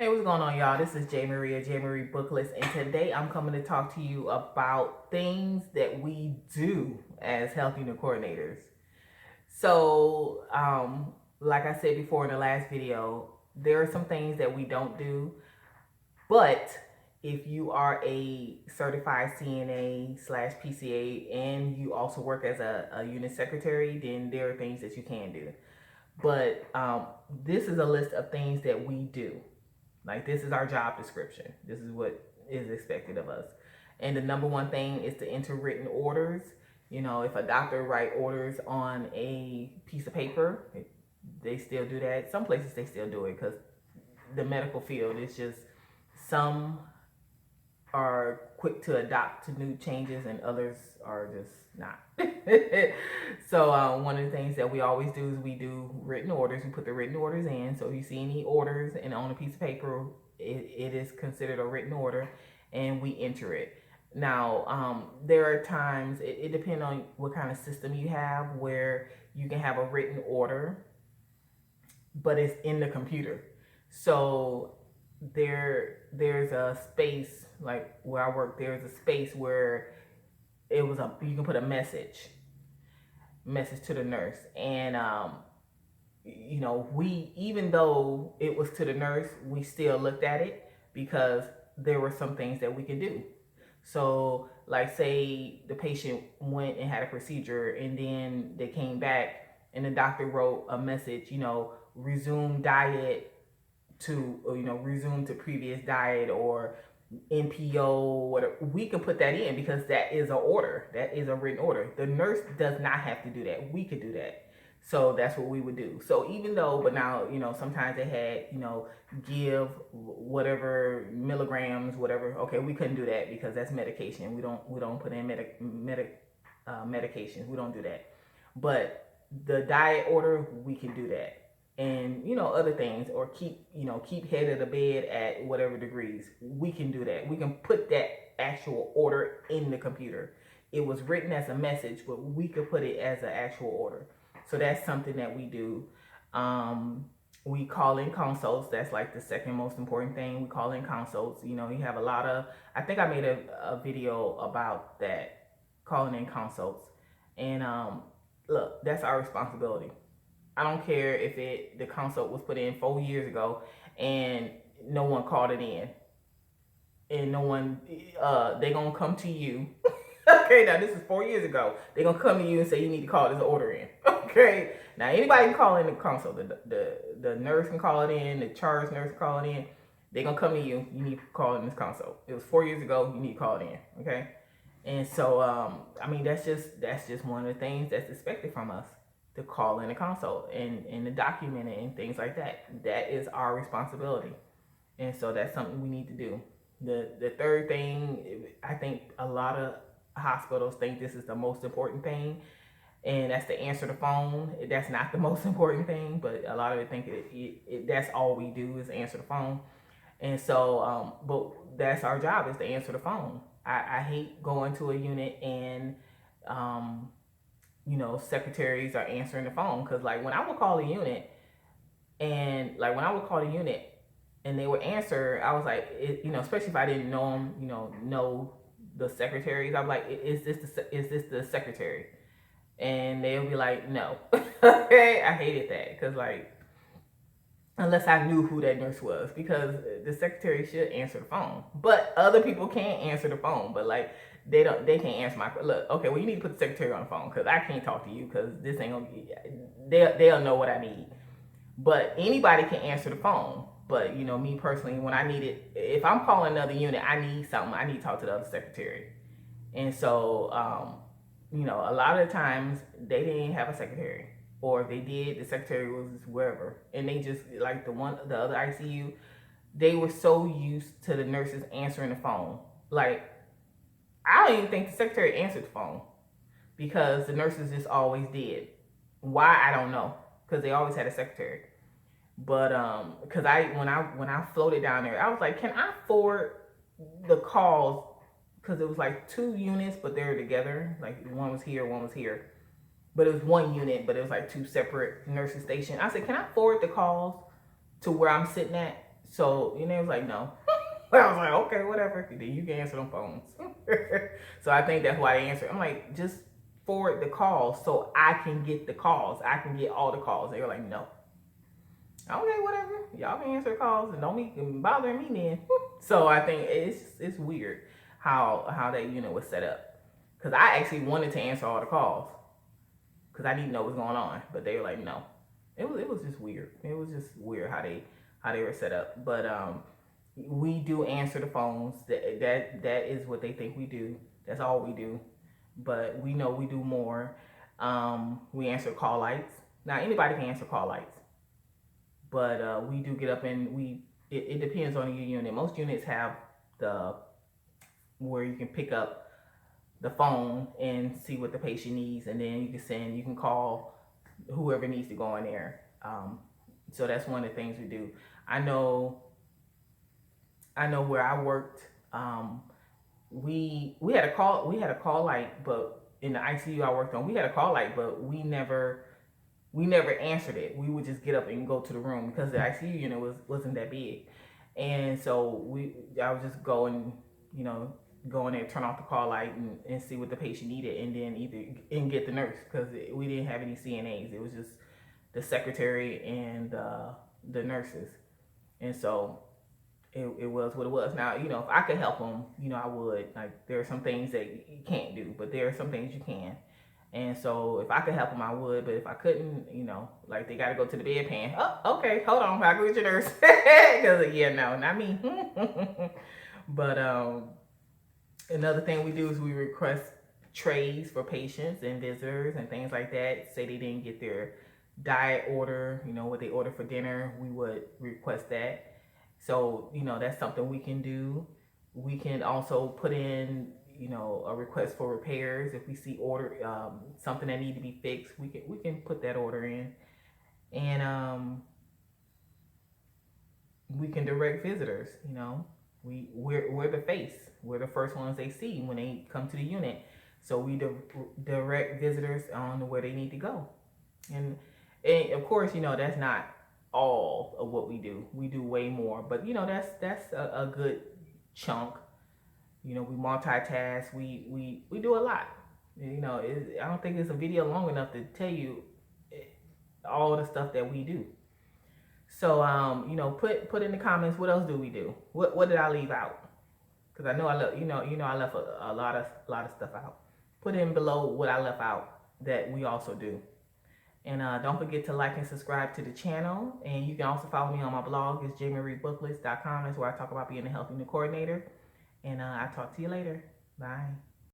Hey, what's going on, y'all? This is J Marie Booklist, and today I'm coming to talk to you about things that we do as health unit coordinators. So, like I said before in the last video, there are some things that we don't do, but if you are a certified CNA slash PCA and you also work as a unit secretary, then there are things that you can do. But this is a list of things that we do. Like, this is our job description. This is what is expected of us. And the number one thing is to enter written orders. You know, if a doctor write orders on a piece of paper, they still do that. Some places they still do it because the medical field is just, some are quick to adopt to new changes and others are just not. So one of the things that we always do is we do written orders. We put the written orders in. So if you see any orders and on a piece of paper, it is considered a written order, and we enter it. Now, there are times, it depends on what kind of system you have, where you can have a written order, but it's in the computer. So there's a space, like where I work, there's a space where you can put a message to the nurse. And you know, we, even though it was to the nurse, we still looked at it because there were some things that we could do. So, like, say the patient went and had a procedure and then they came back and the doctor wrote a message, you know, resume diet to, you know, resume to previous diet, or NPO, whatever. We can put that in because that is an order. That is a written order. The nurse does not have to do that. We could do that. So that's what we would do. So even though, but now, you know, sometimes they had, you know, give whatever milligrams, whatever. Okay, we couldn't do that because that's medication. We don't put in medications. We don't do that. But the diet order, we can do that. And, you know, other things, or keep head of the bed at whatever degrees, we can do that. We can put that actual order in the computer. It was written as a message, but we could put it as an actual order. So that's something that we do. We call in consults. That's like the second most important thing. We call in consults. You know, you have a lot of, I think I made a video about that, calling in consults. And look, that's our responsibility. I don't care if the consult was put in 4 years ago and no one called it in, and no one, they gonna come to you. Okay, now this is 4 years ago. They gonna come to you and say you need to call this order in. Okay, now anybody can call in the consult. The nurse can call it in. The charge nurse can call it in. They gonna come to you. You need to call in this consult. It was 4 years ago. You need to call it in. Okay, and so I mean, that's just one of the things that's expected from us, to call in a consult and to document it and things like that. That is our responsibility, and so that's something we need to do. The third thing, I think a lot of hospitals think this is the most important thing, and that's to answer the phone. That's not the most important thing, but a lot of it think that's all we do is answer the phone. And so, but that's our job, is to answer the phone. I hate going to a unit and, you know, secretaries are answering the phone. Because, like, when I would call a unit, and they would answer, I was like, you know, especially if I didn't know them, you know the secretaries. I'm like, is this the secretary? And they'll be like, no. Okay, I hated that because, like, unless I knew who that nurse was, because the secretary should answer the phone, but other people can't answer the phone. But, like, they can't answer my, look. Okay, well, you need to put the secretary on the phone because I can't talk to you because this ain't gonna be. They'll know what I need, but anybody can answer the phone. But, you know, me personally, when I need it, if I'm calling another unit, I need something, I need to talk to the other secretary. And so, you know, a lot of the times they didn't have a secretary, or if they did, the secretary was wherever, and they just, like, the other ICU, they were so used to the nurses answering the phone. Like, I don't even think the secretary answered the phone because the nurses just always did. Why, I don't know, because they always had a secretary. But because when I floated down there, I was like, can I forward the calls, because it was like 2 units, but they were together. Like, one was here, one was here, but it was 1 unit, but it was like 2 separate nurses stationed. I said, can I forward the calls to where I'm sitting at, So, and they was like, no. I was like, okay, whatever. Then you can answer them phones. So I think that's why they answer. I'm like, just forward the calls so I can get the calls. I can get all the calls. They were like, no. Okay, whatever. Y'all can answer calls and don't be bothering me then. So I think it's weird how that unit was set up. Cause I actually wanted to answer all the calls because I didn't know what was going on, but they were like, no. It was just weird. It was just weird how they were set up. But we do answer the phones. That is what they think we do. That's all we do. But we know we do more. We answer call lights. Now anybody can answer call lights, but we do get up and it depends on your unit. Most units have the where you can pick up the phone and see what the patient needs, and then you can call whoever needs to go in there. So that's one of the things we do. I know where I worked. We had a call light, but in the ICU I worked on, we had a call light, but we never answered it. We would just get up and go to the room because the ICU unit wasn't that big, and so I would just go and go in there, turn off the call light, and see what the patient needed, and then get the nurse because we didn't have any CNAs. It was just the secretary and the nurses, and so it was what it was. Now, if I could help them, I would. Like, there are some things that you can't do, but there are some things you can. And so if I could help them, I would. But if I couldn't, like they got to go to the bedpan. Oh, okay, hold on, I'll go get your nurse. Because yeah, no, not me. But another thing we do is we request trays for patients and visitors and things like that. Say they didn't get their diet order, what they ordered for dinner, we would request that. So, that's something we can do. We can also put in, a request for repairs. If we see something that need to be fixed, we can put that order in. And we can direct visitors, we're the face. We're the first ones they see when they come to the unit. So we direct visitors on where they need to go. And of course, that's not all of what we do. We do way more, but that's a good chunk. We multitask. We do a lot. I don't think it's a video long enough to tell you all the stuff that we do. So put in the comments, what else do we do? What did I leave out? Because I know I left I left a lot of stuff out. Put in below what I left out that we also do. And don't forget to like and subscribe to the channel. And you can also follow me on my blog. It's jmariebooklets.com. That's where I talk about being a health unit coordinator. And I'll talk to you later. Bye.